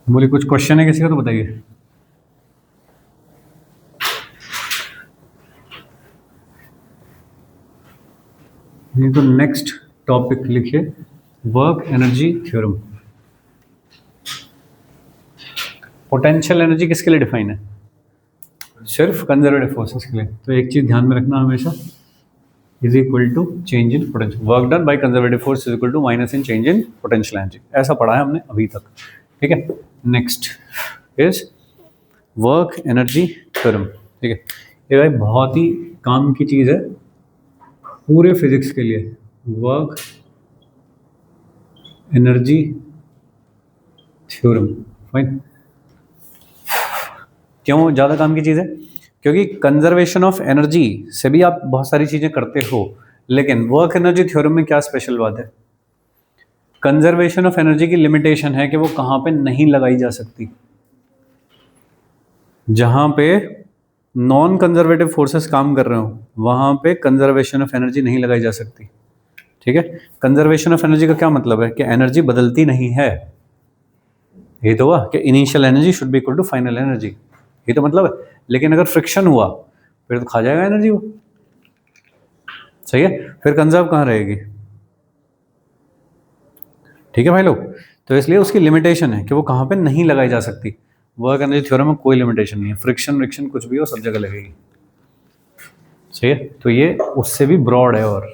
बोले कुछ क्वेश्चन है किसी का तो बताइए। नहीं तो नेक्स्ट टॉपिक लिखिए, work energy theorem. Potential energy किसके लिए डिफाइन है? सिर्फ कंजर्वेटिव फोर्सेस के लिए। तो एक चीज ध्यान में रखना हमेशा, is equal to change in potential, work done by conservative force is equal to minus in change in potential energy. ऐसा पढ़ा है हमने अभी तक, ठीक है। Next is work energy theorem, ठीक है। ये भाई बहुत ही काम की चीज है पूरे फिजिक्स के लिए। Work energy theorem, fine. क्यों ज़्यादा काम की चीज़ है? क्योंकि कंजर्वेशन ऑफ एनर्जी से भी आप बहुत सारी चीज़ें करते हो, लेकिन वर्क एनर्जी थ्योरम में क्या स्पेशल बात है? कंजर्वेशन ऑफ एनर्जी की लिमिटेशन है कि वो कहाँ पे नहीं लगाई जा सकती। जहाँ पे नॉन कंजर्वेटिव फोर्सेस काम कर रहे हो वहाँ पे कंजर्वेशन ऑफ एनर्जी नहीं लगाई जा सकती, ठीक है। कंजर्वेशन ऑफ एनर्जी का क्या मतलब है? कि एनर्जी बदलती नहीं है। ये तो हुआ कि initial energy should be equal to final energy, ये तो मतलब है। लेकिन अगर फ्रिक्शन हुआ फिर तो खा जाएगा एनर्जी वो, सही है। फिर कंजर्व कहाँ रहेगी? ठीक है भाई लोग। तो इसलिए उसकी लिमिटेशन है कि वो कहाँ पे नहीं लगाई जा सकती। वर्क एनर्जी थ्योरम में कोई लिमिटेशन नहीं है, फ्रिक्शन विक्शन कुछ भी हो सब जगह लगेगी, सही है। तो ये उससे भी ब्रॉड है और,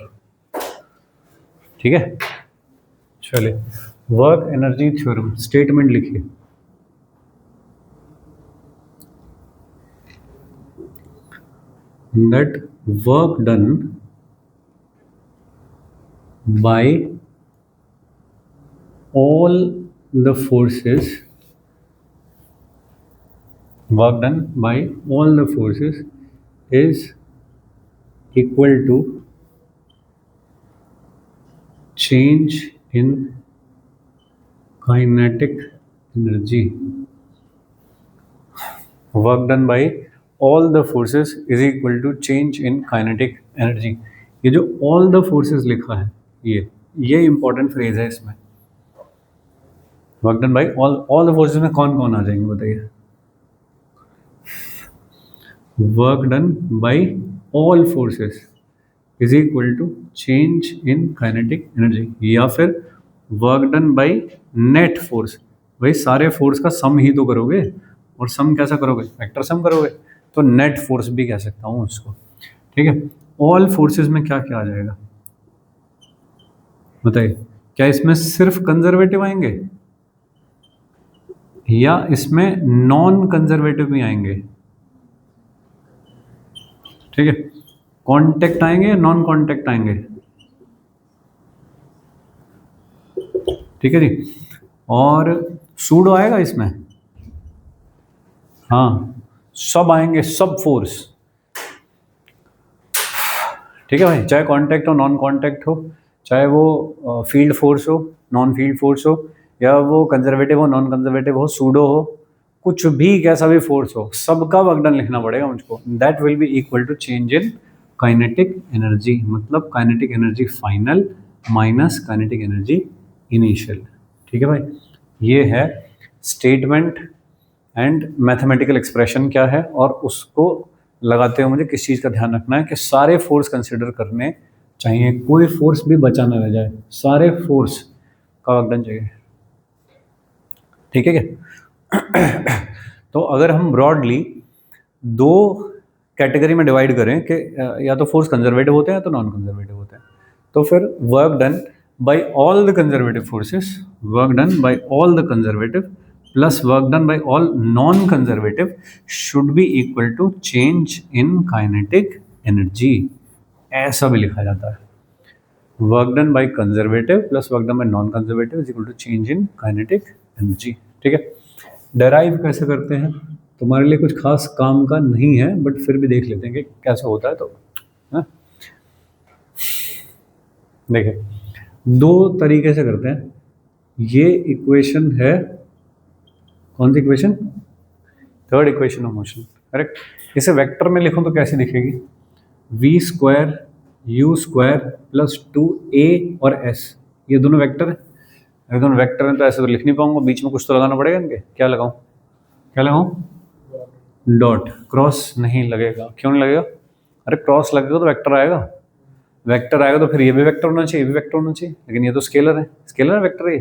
ठीक है। चलिए वर्क एनर्जी थ्योरम स्टेटमेंट लिखिए। that work done by all the forces, work done by all the forces is equal to change in kinetic energy. Work done by all the forces is equal to change in kinetic energy। ये जो all the forces लिखा है ये important phrase है इसमें। Work done by all the forces में कौन कौन आ जाएंगे बताइए? Work done by all forces is equal to change in kinetic energy, या फिर work done by net force. भाई सारे फोर्स का सम ही तो करोगे, और सम कैसा करोगे? वेक्टर सम करोगे, तो नेट फोर्स भी कह सकता हूँ उसको, ठीक है। ऑल फोर्सेस में क्या क्या आ जाएगा बताइए? क्या इसमें सिर्फ कंजर्वेटिव आएंगे या इसमें नॉन कंजर्वेटिव भी आएंगे? ठीक है, कांटेक्ट आएंगे या नॉन कांटेक्ट आएंगे? ठीक है जी। और सूडो आएगा इसमें? हाँ, सब आएंगे, सब फोर्स, ठीक है भाई। चाहे कांटेक्ट हो नॉन कांटेक्ट हो, चाहे वो फील्ड फोर्स हो नॉन फील्ड फोर्स हो, या वो कंजर्वेटिव हो नॉन कंजर्वेटिव हो, सूडो हो, कुछ भी कैसा भी फोर्स हो, सबका वर्क डन लिखना पड़ेगा मुझको। That will be equal to change in kinetic energy, मतलब kinetic energy final minus kinetic energy initial, ठीक है भाई। ये है स्टेटमेंट एंड मैथमेटिकल एक्सप्रेशन क्या है, और उसको लगाते हुए मुझे किस चीज़ का ध्यान रखना है कि सारे फोर्स कंसिडर करने चाहिए, कोई फोर्स भी बचा ना रह जाए, सारे फोर्स का वर्क डन चाहिए, ठीक है क्या? तो अगर हम ब्रॉडली दो कैटेगरी में डिवाइड करें कि या तो फोर्स कंजर्वेटिव होते हैं या तो नॉन कंजर्वेटिव होते हैं, तो फिर work done by all the conservative forces, work done by all the conservative plus work done by all non conservative should be equal to change in kinetic energy, ऐसा भी लिखा जाता है। Work done by conservative plus work done by non conservative is equal to change in kinetic energy, ठीक है। Derive कैसे करते हैं तुम्हारे लिए कुछ खास काम का नहीं है, बट फिर भी देख लेते हैं कि कैसे होता है। तो देखिए दो तरीके से करते हैं। ये इक्वेशन है, कौन सी equation? Third equation of motion, correct. इसे वेक्टर में लिखूं तो कैसी दिखेगी? v square u square plus 2a और s, ये दोनों वेक्टर है। अगर दोनों वेक्टर हैं तो ऐसे तो लिख नहीं पाऊंगा, बीच में कुछ तो लगाना पड़ेगा इनके। क्या लगाऊं, क्या लगाऊं? डॉट। क्रॉस नहीं लगेगा, क्यों नहीं लगेगा? अरे क्रॉस लगेगा तो वेक्टर आएगा, वेक्टर आएगा तो फिर ये भी वेक्टर होना चाहिए, ये भी वेक्टर होना चाहिए, लेकिन ये तो स्केलर है। स्केलर है वेक्टर है?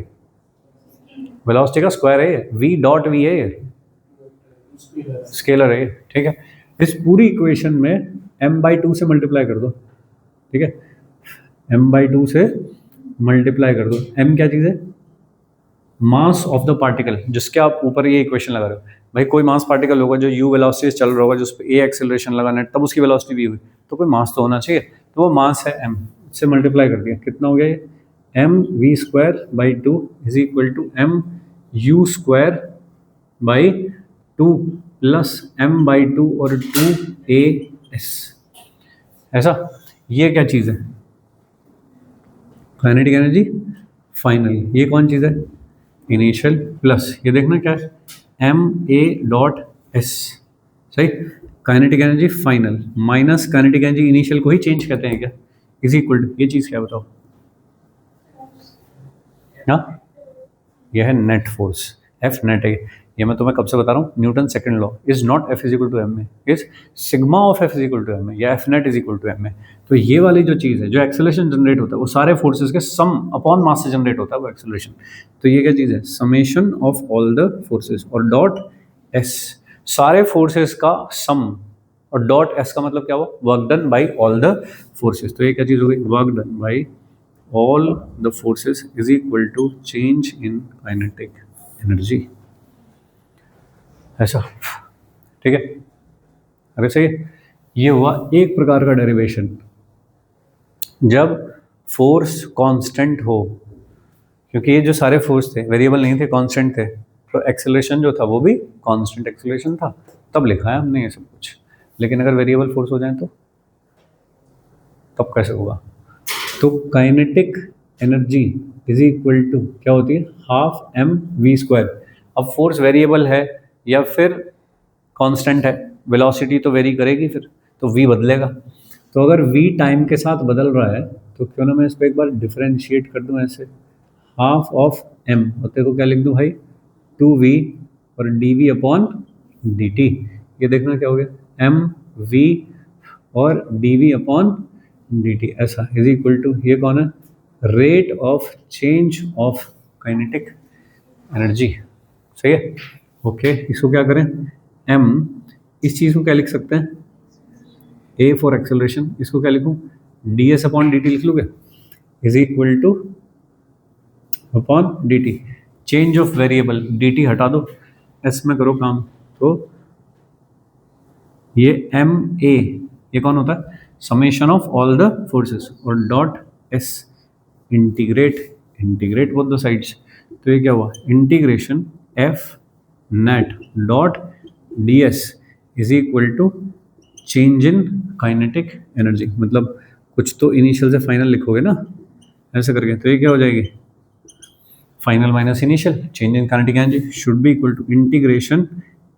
वेलोसिटी का स्क्वायर है ये, वी डॉट वी है ये, स्केलर है ये। ठीक है, इस पूरी इक्वेशन में m/2 से मल्टीप्लाई कर दो। ठीक है, m/2 से मल्टीप्लाई कर दो। m क्या चीज़ है? मास ऑफ द पार्टिकल, जिसके आप ऊपर ये इक्वेशन लगा रहे हो। भाई कोई मास पार्टिकल होगा जो u वेलोसिटी से चल रहा होगा, जिस पे a एक्सेलरेशन लगाना है, तब उसकी वेलोसिटी v हुई, तो कोई मास तो होना चाहिए, तो वो मास है m। से मल्टीप्लाई कर दिया, कितना हो गया ये? mv²/2 is equal to mu²/2 plus m/2 और 2as। ऐसा, ये क्या चीज़ है? Kinetic energy final. ये कौन चीज़ है? इनिशियल प्लस ये देखना क्या है, ma.s। सही। Kinetic energy final minus kinetic energy initial को ही चेंज कहते हैं क्या? इज इक्वल टू, ये चीज़ क्या बताओ? हाँ, यह है नेट फोर्स, एफ नेट है। ये मैं तुम्हें कब से बता रहा हूँ, Newton second law, is not F is equal to M A, is sigma of F is equal to M A, या F net is equal to M A. तो ये वाली जो चीज़ है, जो एक्सेलरेशन जनरेट होता है, वो सारे फोर्सेस के सम अपॉन मास से जनरेट होता है वो एक्सेलरेशन। तो ये क्या चीज़ है? Summation of all the forces और डॉट एस, सारे फोर्सेस का सम, और डॉट एस का मतलब क्या हुआ? Work done by all the forces. तो ये क्या चीज़ हो गई? Work done by all the forces is equal to change in kinetic energy। ऐसा, ठीक है। अरे सही है, ये हुआ एक प्रकार का डेरिवेशन। जब फोर्स कांस्टेंट हो, क्योंकि ये जो सारे फोर्स थे वेरिएबल नहीं थे, कांस्टेंट थे, तो एक्सेलरेशन जो था वो भी कांस्टेंट एक्सेलरेशन था, तब लिखा है हमने ये सब कुछ। लेकिन अगर वेरिएबल फोर्स हो जाए तो तब कैसे होगा? तो kinetic energy is equal to क्या होती है? Half mv²। अब फोर्स वेरिएबल है या फिर कांस्टेंट है, वेलोसिटी तो वेरी करेगी, फिर तो v बदलेगा। तो अगर v टाइम के साथ बदल रहा है तो क्यों ना मैं इस पर एक बार डिफरेंशिएट कर दूं ऐसे, हाफ ऑफ m होते को क्या लिख दूं भाई? 2v और dv/dt। ये देखना क्या हो गया, mv और dv/dt, ऐसा इज इक्वल टू, ये कौन है? Rate of change of kinetic energy. सही है, ओके। इसको क्या करें, m, इस चीज़ को क्या लिख सकते हैं? a फॉर एक्सेलरेशन, इसको क्या लिखूं? ds/dt लिख लूँगे, is equal to upon dt। Change of variable, dt हटा दो, s में करो काम। तो ये ma, ये कौन होता है? Summation of all the forces, और dot s integrate both the sides. तो ये क्या हुआ? Integration f net dot ds is equal to change in kinetic energy. मतलब कुछ तो इनिशियल से फाइनल लिखोगे ना, ऐसे करके। तो ये क्या हो जाएगी? Final minus initial, change in kinetic energy should be equal to integration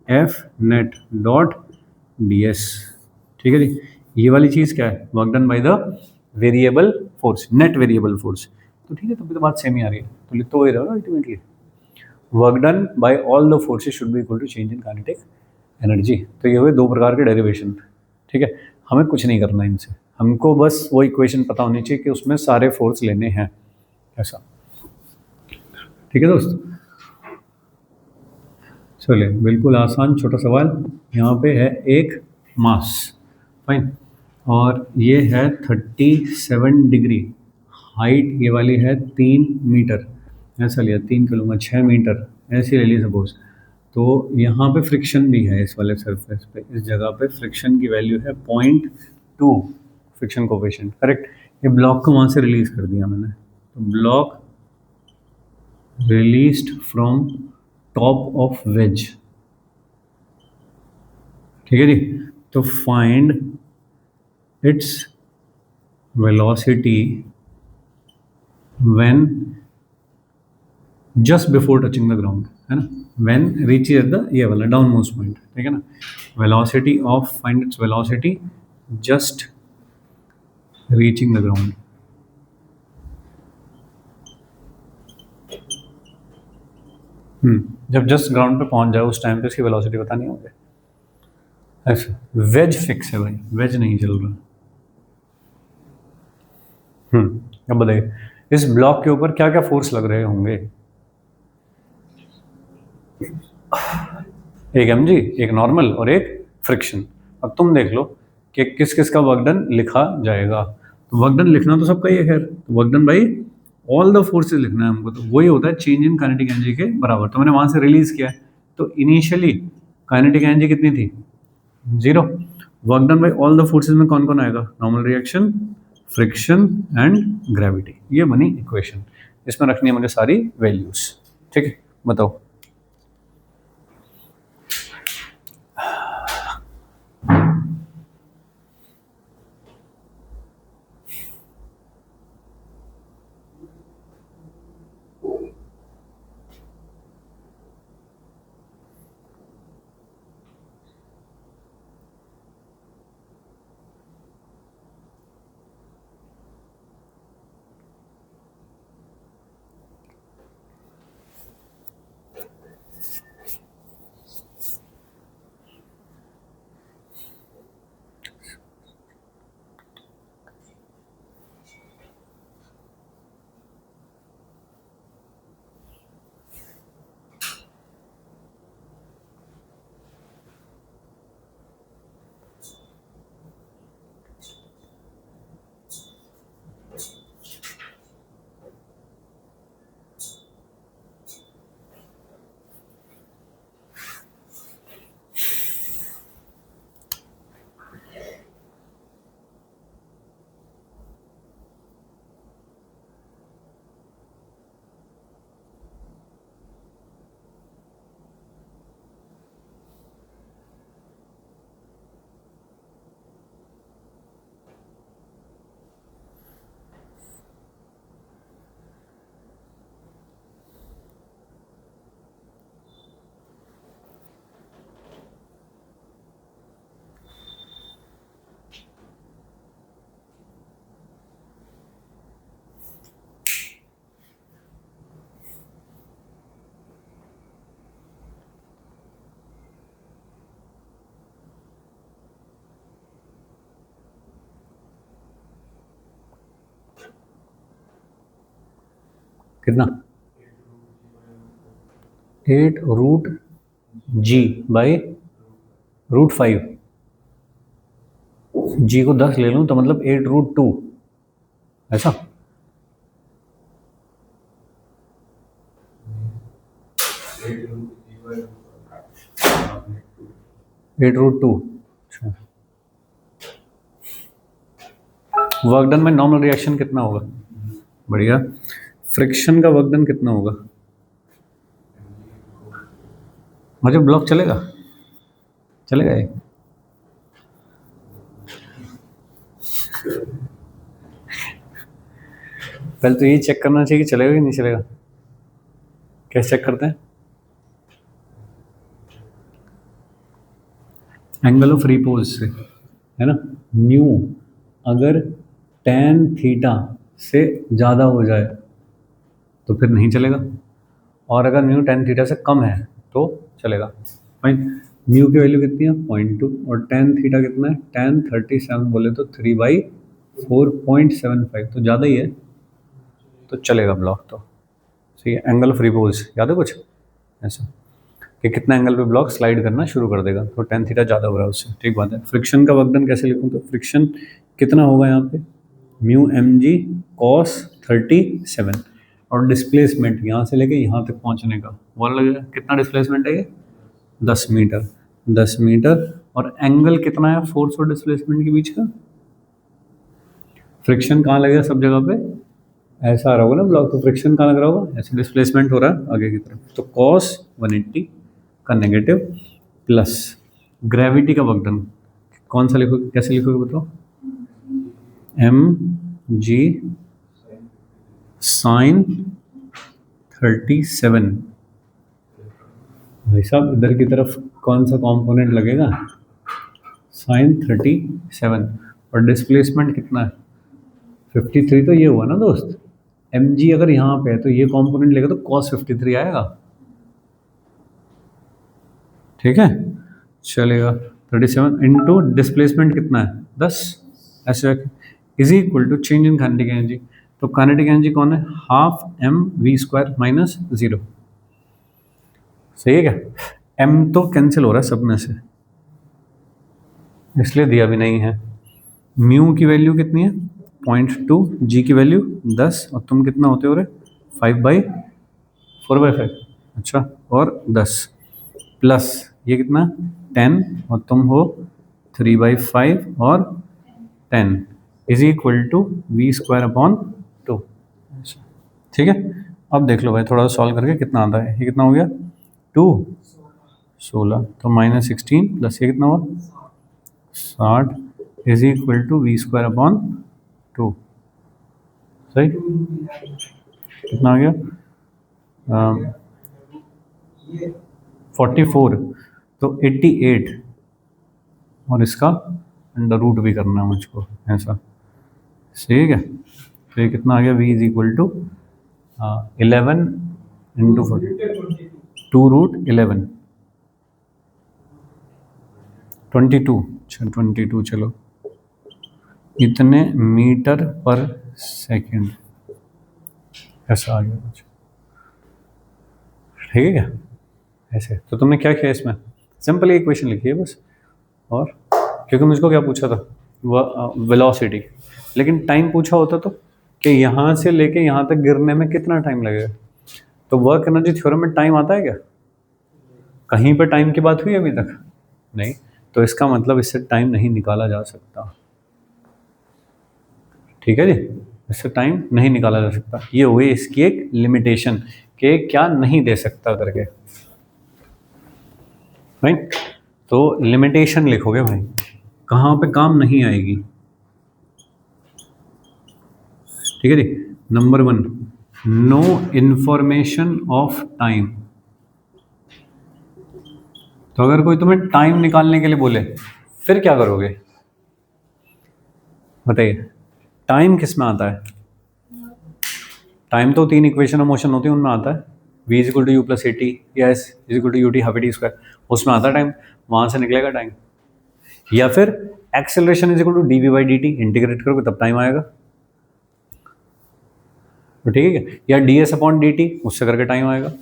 f net dot ds। ठीक है जी, ये वाली चीज़ क्या है? Work done by the variable force, net variable force. तो ठीक है, तब भी तो बात सेम ही आ रही है, तो लिख तो वही रहा ultimately, work done by all the forces should be equal to change in kinetic energy. तो ये हुए दो प्रकार के डेरिवेशन। ठीक है, हमें कुछ नहीं करना इनसे, हमको बस वो इक्वेशन पता होनी चाहिए कि उसमें सारे फोर्स लेने हैं, ऐसा। ठीक है दोस्त, चलिए बिल्कुल आसान छोटा सवाल। यहाँ पे है एक मास, फाइन, और ये है 37 डिग्री, हाइट ये वाली है 3 मीटर, ऐसा लिया, 3 क्यों लूँगा, 6 मीटर ऐसी ले ली सपोज। तो यहाँ पे फ्रिक्शन भी है इस वाले सरफेस पे, इस जगह पे फ्रिक्शन की वैल्यू है 0.2 फ्रिक्शन कोफिशिएंट, करेक्ट। ये ब्लॉक को वहाँ से रिलीज कर दिया मैंने, तो block released from top of ways. ठीक है जी, तो find its velocity when just before touching the ground, है ना, व्हेन रीच एट द, ये वाला डाउन मोस्ट पॉइंट, ठीक है ना। Velocity of, find its velocity just reaching the ground. जब जस्ट ग्राउंड पे पहुंच जाए उस टाइम पे इसकी वेलोसिटी बतानी होगी। ऐसा वेज फिक्स है भाई, वेज नहीं चल रहा। अब बताइए इस ब्लॉक के ऊपर क्या क्या फोर्स लग रहे होंगे। एक mg, एक नॉर्मल और एक फ्रिक्शन। अब तुम देख लो कि किस किस का वर्क डन लिखा जाएगा। तो वर्क डन लिखना तो सबका ही है खैर, तो वर्क डन भाई ऑल द फोर्सेस लिखना है हमको, तो वही होता है चेंज इन काइनेटिक एनर्जी के बराबर। तो मैंने वहां से रिलीज किया है, तो इनिशियली काइनेटिक एनर्जी कितनी थी, 0। Work done by all the forces में कौन कौन आएगा, normal reaction, friction and gravity. ये बनी इक्वेशन, इसमें रखनी है मुझे सारी वैल्यूज। ठीक है, बताओ। कितना, 8√g/√5। जी को 10 ले लूँ तो मतलब 8√2, ऐसा। Eight root two. Work done में नॉर्मल रिएक्शन कितना होगा, बढ़िया। फ्रिक्शन का वर्क डन कितना होगा, मुझे ब्लॉक चलेगा, चलेगा ये। पहले तो ये चेक करना चाहिए कि चलेगा कि नहीं चलेगा। कैसे चेक करते हैं, एंगल ऑफ रिपोज से, है ना। न्यू अगर tan थीटा से ज़्यादा हो जाए तो फिर नहीं चलेगा, और अगर म्यू tan थीटा से कम है तो चलेगा। फाइन, म्यू की वैल्यू कितनी है 0.2 और tan थीटा कितना है, tan 37 बोले तो 3/4.75, तो ज़्यादा ही है, तो चलेगा ब्लॉक। तो ठीक है, एंगल ऑफ रिपोज याद है कुछ ऐसा कि कितना एंगल पे ब्लॉक स्लाइड करना शुरू कर देगा, तो tan थीटा ज़्यादा हो रहा है उससे। ठीक बात है। फ्रिक्शन का वर्क डन कैसे लिखूँ, तो फ्रिक्शन कितना होगा यहाँ पे, म्यू mg cos 37, और डिस्प्लेसमेंट यहाँ से लेके यहाँ तक पहुँचने का वो लगेगा, कितना डिस्प्लेसमेंट है ये, 10 मीटर। 10 मीटर, और एंगल कितना है फोर्स और डिस्प्लेसमेंट के बीच का। फ्रिक्शन कहाँ लगेगा, सब जगह पे ऐसा आ रहा होगा ना ब्लॉक, तो फ्रिक्शन कहाँ लग रहा होगा, ऐसे डिस्प्लेसमेंट हो रहा है आगे की तरफ, तो cos 180 का नेगेटिव प्लस ग्रेविटी का वर्क डन कौन सा लिखोगे, कैसे लिखोगे बताओ, mg sin 37। भाई साहब इधर की तरफ कौन सा कंपोनेंट लगेगा, sin 37, और डिस्प्लेसमेंट कितना है 53, तो ये हुआ ना दोस्त। mg अगर यहाँ पे है तो ये कंपोनेंट लेगा तो cos 53 आएगा, ठीक है, चलेगा। 37 इंटू डिस्प्लेसमेंट कितना है 10, ऐसे is equal to change in kinetic energy. तो काइनेटिक एनर्जी कौन है, half M V square minus 0। सही है क्या? एम तो कैंसिल हो रहा है सब में से, इसलिए दिया भी नहीं है। म्यू की वैल्यू कितनी है 0.2, जी की वैल्यू 10, और तुम कितना होते हो रे 5/4/5। अच्छा, और 10 प्लस ये कितना 10, और तुम हो 3/5 और 10 is equal to V square upon 2। ठीक है, अब देख लो भाई थोड़ा सा सॉल्व करके कितना आता है। ये कितना हो गया 2 16, तो -16 प्लस ये कितना हुआ 60 is equal to V square upon 2। सही, कितना आ गया 44, तो 88, और इसका अंडर रूट भी करना है मुझको ऐसा। ठीक है, तो ये कितना आ गया v is equal to 11 into 2√11 22, 22 चलो, इतने मीटर पर सेकेंड ऐसा आ गया कुछ। ठीक है क्या, ऐसे। तो तुमने क्या किया इसमें, सिंपल इक्वेशन लिखी है बस। और क्योंकि मुझको क्या पूछा था, वह वेलोसिटी, लेकिन टाइम पूछा होता तो कि यहाँ से लेके यहाँ तक गिरने में कितना टाइम लगेगा। तो वर्क एनर्जी थ्योरम में टाइम आता है क्या, कहीं पे टाइम की बात हुई अभी तक नहीं, तो इसका मतलब इससे टाइम नहीं निकाला जा सकता। ठीक है जी, इससे टाइम नहीं निकाला जा सकता, ये हुई इसकी एक लिमिटेशन कि क्या नहीं दे सकता करके। राइट, तो लिमिटेशन लिखोगे भाई, कहाँ पे काम नहीं आएगी। ठीक है जी, number 1, no information of time. तो अगर कोई तुम्हें टाइम निकालने के लिए बोले फिर क्या करोगे, बताइए। टाइम किस में आता है, टाइम तो 3 इक्वेशन ऑफ मोशन होती है उनमें आता है, v is equal to U plus A T या S is equal to U T half A T square, उसमें आता है टाइम, वहां से निकलेगा टाइम। या फिर acceleration is equal to D V by D T, integrate करोगे तब टाइम आएगा। तो ठीक है, या D S upon D T, उससे करके टाइम आएगा।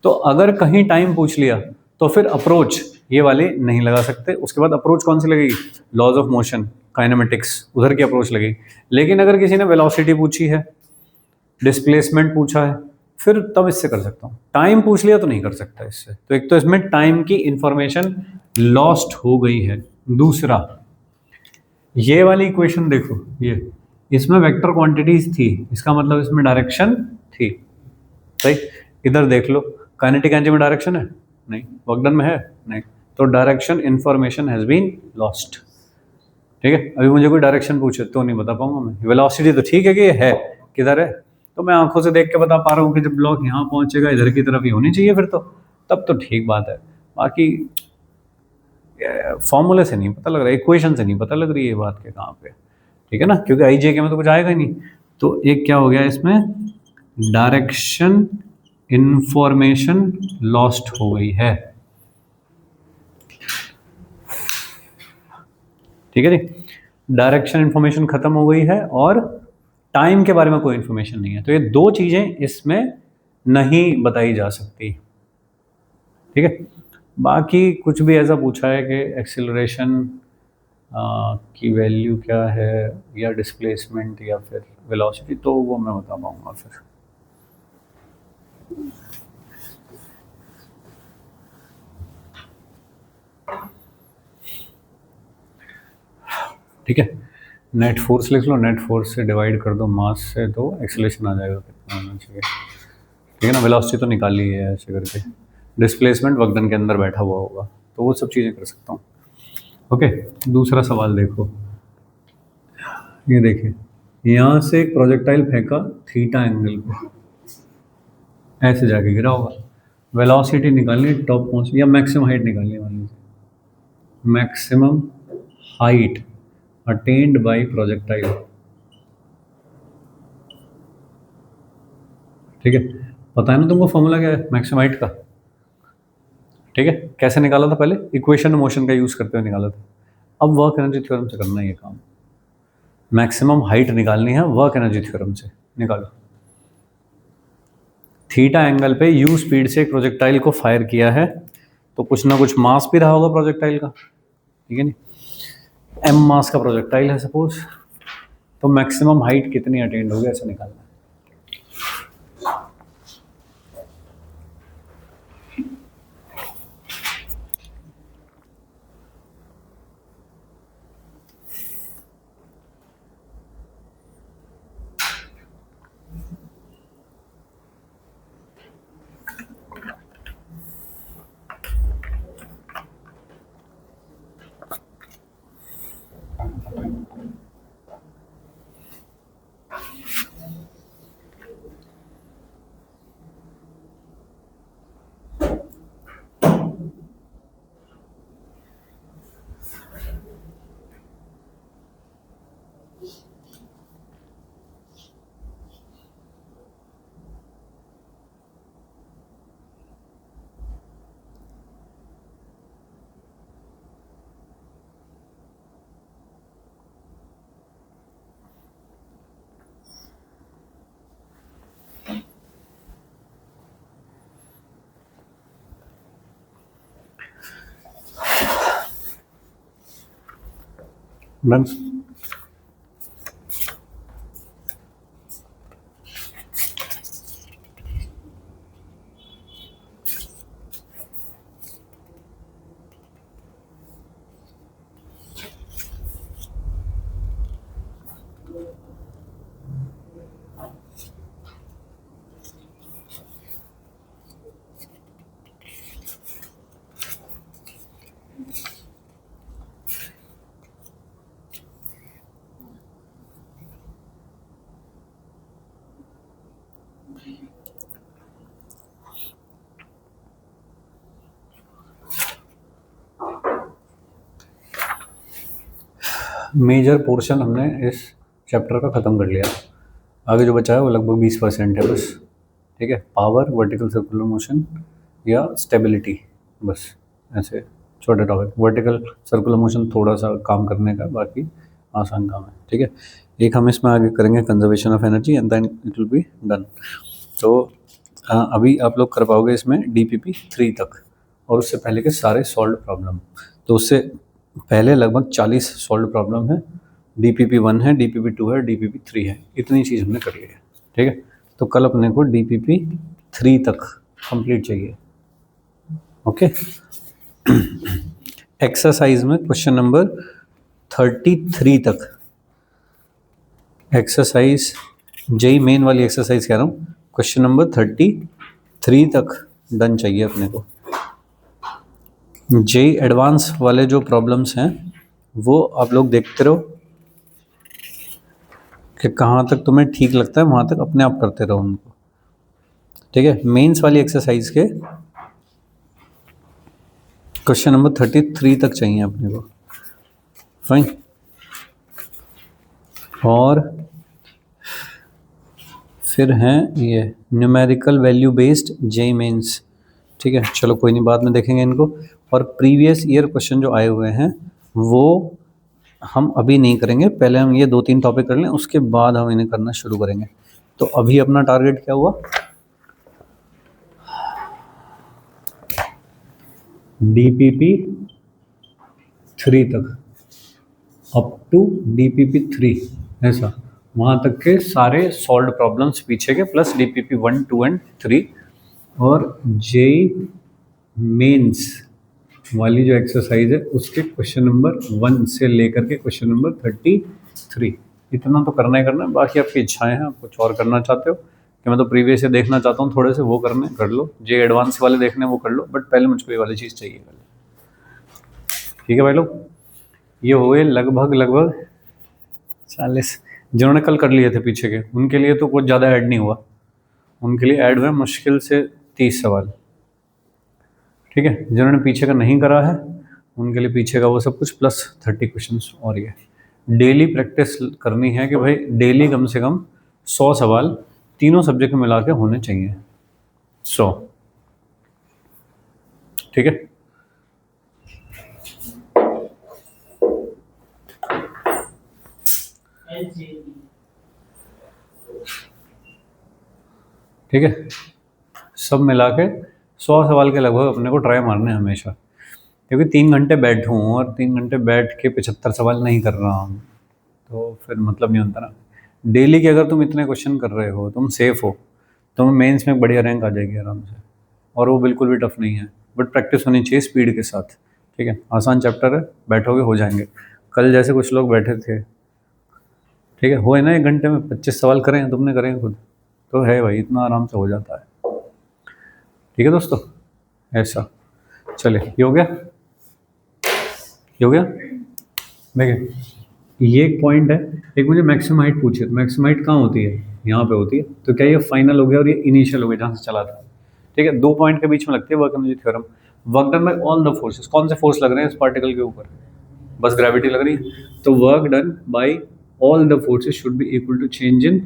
तो अगर कहीं टाइम पूछ लिया तो फिर अप्रोच ये वाले नहीं लगा सकते, उसके बाद अप्रोच कौन सी लगेगी, लॉज ऑफ मोशन, काइनेमेटिक्स, उधर की अप्रोच लगेगी। लेकिन अगर किसी ने वेलोसिटी पूछी है, डिस्प्लेसमेंट पूछा है, फिर तब इससे कर सकता हूँ। टाइम पूछ लिया तो नहीं कर सकता इससे, तो एक तो इसमें टाइम की इंफॉर्मेशन लॉस्ट हो गई है। दूसरा, ये वाली इक्वेशन देखो, ये इसमें वेक्टर क्वांटिटीज थी, इसका मतलब इसमें डायरेक्शन थी। सही, इधर देख लो, काइनेटिक एनर्जी में डायरेक्शन है नहीं, वर्क डन में है नहीं, तो direction information has been lost. ठीक है, अभी मुझे कोई डायरेक्शन पूछे तो नहीं बता पाऊंगा मैं। वेलोसिटी तो ठीक है कि ये है, किधर है, तो मैं आंखों से देख के बता पा रहा हूँ कि जब ब्लॉक यहाँ पहुंचेगा इधर की तरफ ही होनी चाहिए, फिर तो तब तो ठीक बात है। बाकी फॉर्मूले से नहीं पता लग रहा, इक्वेशन से नहीं पता लग रही है ये बात के कहाँ पे। ठीक है ना, क्योंकि आई जे के में तो कुछ आएगा ही नहीं। तो एक क्या हो गया इसमें, डायरेक्शन इंफॉर्मेशन लॉस्ट हो गई है। ठीक है जी, डायरेक्शन इंफॉर्मेशन खत्म हो गई है और टाइम के बारे में कोई इंफॉर्मेशन नहीं है। तो ये दो चीजें इसमें नहीं बताई जा सकती। ठीक है, बाकी कुछ भी ऐसा पूछा है कि एक्सीलरेशन की वैल्यू क्या है, या डिस्प्लेसमेंट, या फिर वेलोसिटी, तो वो मैं बता पाऊंगा फिर। ठीक है, नेट फोर्स लिख लो, नेट फोर्स से डिवाइड कर दो मास से, तो एक्सीलरेशन आ जाएगा कितना होना चाहिए। ठीक है ना, वेलोसिटी तो निकाल ली है ऐसे करके, डिस्प्लेसमेंट वर्क डन के अंदर बैठा हुआ होगा, तो वो सब चीज़ें कर सकता हूँ। ओके, दूसरा सवाल देखो, ये देखिए, यहाँ से एक प्रोजेक्टाइल फेंका थीटा एंगल पे, ऐसे जाके गिरा होगा, वेलोसिटी निकालनी टॉप पहुँच, या मैक्सिमम हाइट निकालनी, मान लीजिए maximum height attend bye projectile. ठीक है, पता है ना तुमको फॉर्मूला क्या है मैक्सिमम हाइट का। ठीक है, कैसे निकाला था पहले, इक्वेशन मोशन का यूज़ करते हुए निकाला था। अब वर्क एनर्जी थ्योरम से करना है ये काम, मैक्सिमम हाइट निकालनी है वर्क एनर्जी थ्योरम से। निकालो, थीटा एंगल पे यू स्पीड से एक प्रोजेक्टाइल को फायर किया है, तो कुछ ना कुछ मास भी रहा होगा प्रोजेक्टाइल का, ठीक है नहीं, एम मास का प्रोजेक्टाइल है सपोज, तो मैक्सिमम हाइट कितनी अटेंड होगी ऐसा निकालना है। डन। मेजर पोर्शन हमने इस चैप्टर का ख़त्म कर लिया, आगे जो बचा है वो लगभग 20% है बस, ठीक है। पावर, वर्टिकल सर्कुलर मोशन या स्टेबिलिटी, बस ऐसे छोटे टॉपिक। वर्टिकल सर्कुलर मोशन थोड़ा सा काम करने का, बाकी आसान काम है, ठीक है। एक हम इसमें आगे करेंगे conservation of energy and then it will be done. तो अभी आप लोग कर पाओगे इसमें DPP 3 तक, और उससे पहले के सारे सॉल्व प्रॉब्लम। तो उससे पहले लगभग 40 सॉल्व प्रॉब्लम है, DPP 1 है, DPP 2 है, DPP 3 है, इतनी चीज़ हमने कर ली है, ठीक है। तो कल अपने को DPP 3 तक कंप्लीट चाहिए, ओके। एक्सरसाइज में क्वेश्चन नंबर 33 तक, एक्सरसाइज जेई मेन वाली एक्सरसाइज कह रहा हूँ, क्वेश्चन नंबर 33 तक डन चाहिए अपने को। जेई एडवांस वाले जो प्रॉब्लम्स हैं वो आप लोग देखते रहो कि कहाँ तक तुम्हें ठीक लगता है, वहाँ तक अपने आप करते रहो उनको, ठीक है। मेंस वाली एक्सरसाइज के क्वेश्चन नंबर 33 तक चाहिए अपने को, फाइन। और फिर हैं ये numerical value based JEE mains, ठीक है। चलो कोई नहीं, बाद में देखेंगे इनको। और प्रीवियस ईयर क्वेश्चन जो आए हुए हैं वो हम अभी नहीं करेंगे, पहले हम ये 2-3 टॉपिक कर लें, उसके बाद हम इन्हें करना शुरू करेंगे। तो अभी अपना टारगेट क्या हुआ, DPP 3 तक, अप टू DPP 3, ऐसा वहाँ तक के सारे सॉल्व प्रॉब्लम्स पीछे के, प्लस DPP 1, 2 एंड 3। और जेई मेंस वाली जो एक्सरसाइज है उसके क्वेश्चन नंबर 1 से लेकर के क्वेश्चन नंबर 33, इतना तो करना ही करना है। बाकी आपकी इच्छाएं हैं, आप कुछ और करना चाहते हो कि मैं तो प्रीवियस से देखना चाहता हूँ थोड़े से, वो करने कर लो, जे एडवांस वाले देखने वो कर लो, बट पहले मुझको ये वाली चीज़ चाहिए पहले, ठीक है भाई लोग। ये हुए लगभग 40, जिन्होंने कल कर लिए थे पीछे के, उनके लिए तो कुछ ज़्यादा ऐड नहीं हुआ, उनके लिए ऐड हुए मुश्किल से 30 सवाल, ठीक है। जिन्होंने पीछे का नहीं करा है उनके लिए पीछे का वो सब कुछ प्लस 30 क्वेश्चंस। और ये डेली प्रैक्टिस करनी है कि भाई डेली कम से कम 100 सवाल तीनों सब्जेक्ट में मिला के होने चाहिए, 100, ठीक है। ठीक है, सब मिला के 100 सवाल के लगभग अपने को ट्राई मारने हैं हमेशा, क्योंकि 3 घंटे बैठूँ और 3 घंटे बैठ के 75 सवाल नहीं कर रहा हूँ तो फिर मतलब नहीं होता ना। डेली के अगर तुम इतने क्वेश्चन कर रहे हो, तुम सेफ हो, तुम्हें मेंस में बढ़िया रैंक आ जाएगी आराम से, और वो बिल्कुल भी टफ नहीं है, बट प्रैक्टिस होनी चाहिए स्पीड के साथ। ठीक है, आसान चैप्टर है, बैठोगे हो जाएंगे। कल जैसे कुछ लोग बैठे थे, ठीक है, हुए ना 1 घंटे में 25 सवाल करें, तुमने करें खुद, तो है भाई, इतना आराम से हो जाता है। ठीक है दोस्तों, ऐसा। चलिए, ये हो गया, ये हो गया। देखिए, ये एक पॉइंट है। एक मुझे मैक्सिमम हाइट पूछी, तो मैक्सिमम हाइट कहाँ होती है? यहाँ पे होती है। तो क्या ये फाइनल हो गया और ये इनिशियल हो गया जहाँ से चला था? ठीक है, 2 पॉइंट के बीच में लगती है work energy theorem. Work done by all the forces, कौन से फोर्स लग रहे हैं इस पार्टिकल के ऊपर? बस ग्रेविटी लग रही है। तो work done by all the forces should be equal to change in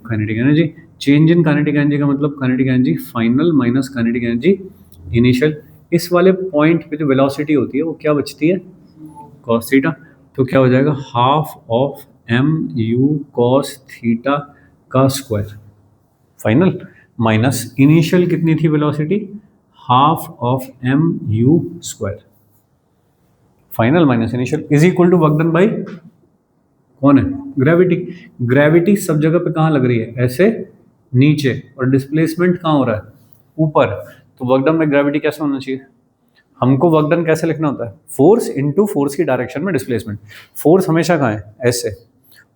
kinetic energy. Change in kinetic energy का मतलब kinetic energy final minus kinetic energy initial. इस वाले पॉइंट पे जो वेलोसिटी होती है वो क्या बचती है? Cos theta. तो क्या हो जाएगा? Half of M U cos theta का स्क्वायर फाइनल माइनस इनिशियल कितनी थी velocity? Half of M U square final minus initial is equal to work done by कौन है? ग्रेविटी। ग्रेविटी सब जगह पे कहाँ लग रही है? ऐसे नीचे, और डिस्प्लेसमेंट कहाँ हो रहा है? ऊपर। तो वर्क डन बाई ग्रेविटी कैसे होना चाहिए? हमको वर्क डन कैसे लिखना होता है? फोर्स इनटू फोर्स की डायरेक्शन में डिस्प्लेसमेंट। फोर्स हमेशा कहाँ है? ऐसे,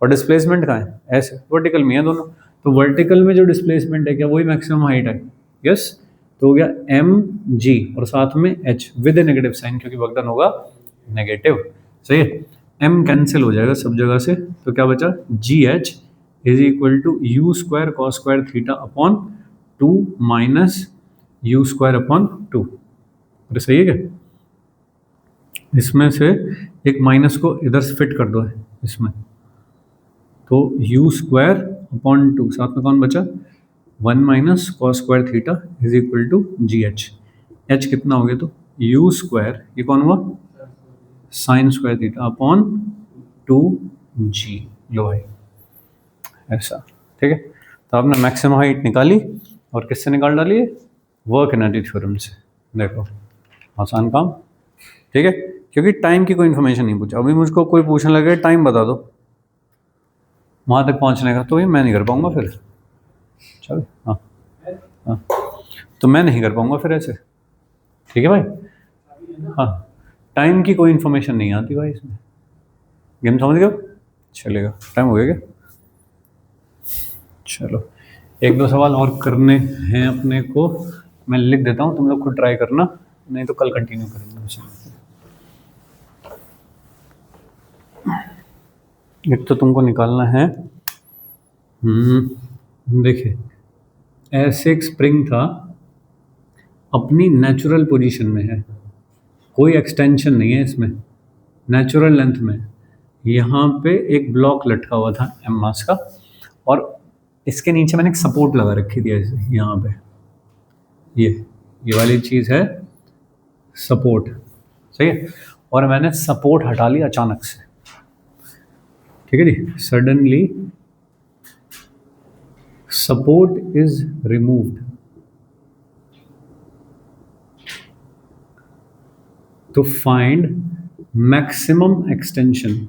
और डिस्प्लेसमेंट कहाँ है? ऐसे, वर्टिकल में है दोनों। तो वर्टिकल में जो डिस्प्लेसमेंट है, क्या वही मैक्सिमम हाइट है? यस। तो हो गया एम जी और साथ में H with a negative sign, क्योंकि वर्क डन होगा नेगेटिव। सही है, एम कैंसिल हो जाएगा सब जगह से, तो क्या बचा? G H is equal to U square cos square theta upon 2 minus U square upon 2। अरे सही है क्या? इसमें से एक माइनस को इधर से फिट कर दो है इसमें, तो यू स्क्वायर अपॉन 2, साथ में कौन बचा? 1 minus cos square theta is equal to G H. H कितना हो गया? तो यू स्क्वायर, ये कौन हुआ? Sine square theta upon 2 G. लो भाई, ऐसा। ठीक है, तो आपने मैक्सिमम हाइट निकाली, और किससे निकाल डाली है? वर्क एनर्जी थ्योरम से। देखो, आसान काम। ठीक है, क्योंकि टाइम की कोई इन्फॉर्मेशन नहीं पूछा। अभी मुझको कोई पूछने लगे टाइम बता दो वहाँ तक पहुँचने का, तो ये मैं नहीं कर पाऊँगा फिर। चलो, हाँ हाँ, तो मैं नहीं कर पाऊँगा फिर ऐसे। ठीक है भाई, हाँ, टाइम की कोई इन्फॉर्मेशन नहीं आती भाई इसमें। गेम समझ गए? चलेगा, टाइम हो गया क्या? चलो, 1-2 सवाल और करने हैं अपने को। मैं लिख देता हूँ, तुम लोग खुद ट्राई करना, नहीं तो कल कंटिन्यू करेंगे उसे। एक तो तुमको निकालना है, देखिए, ऐसे एक स्प्रिंग था, अपनी नेचुरल पोजीशन में है, कोई एक्सटेंशन नहीं है इसमें, नेचुरल लेंथ में। यहाँ पे एक ब्लॉक लटका हुआ था एम मास का, और इसके नीचे मैंने एक सपोर्ट लगा रखी थी ऐसे, यहाँ पे ये वाली चीज़ है सपोर्ट। सही है, और मैंने सपोर्ट हटा लिया अचानक से। ठीक है जी, सडनली सपोर्ट इज रिमूव्ड। तो find maximum extension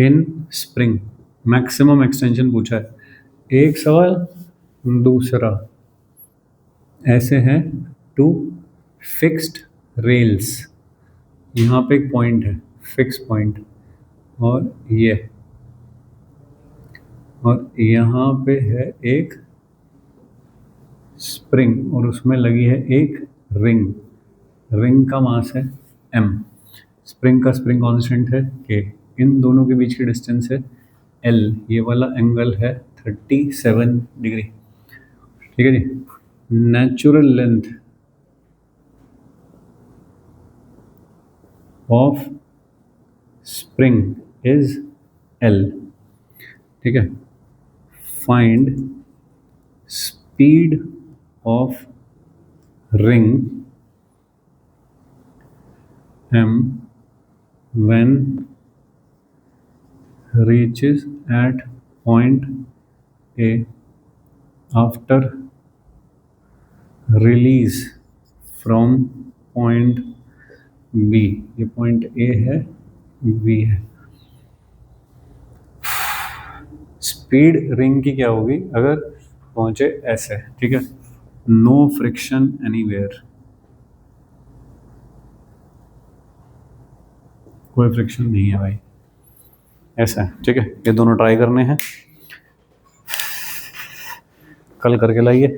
in spring. Maximum extension पूछा है एक सवाल। दूसरा ऐसे हैं 2 फिक्स्ड रेल्स, यहाँ पे एक पॉइंट है फिक्स पॉइंट, और यहाँ पे है एक स्प्रिंग, और उसमें लगी है एक रिंग। रिंग का मास है m, स्प्रिंग का स्प्रिंग कांस्टेंट है k, इन दोनों के बीच की डिस्टेंस है l, ये वाला एंगल है 37 डिग्री। ठीक है जी, natural length of spring is l। ठीक है, find speed of ring m when reaches at point A after release from point B, ये पॉइंट A है, B है। स्पीड रिंग की क्या होगी अगर पहुंचे ऐसे, ठीक है, नो फ्रिक्शन एनीवेयर, कोई फ्रिक्शन नहीं है भाई, ऐसा है, ठीक है। ये दोनों ट्राई करने हैं, कल करके लाइए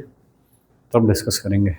तब डिस्कस करेंगे।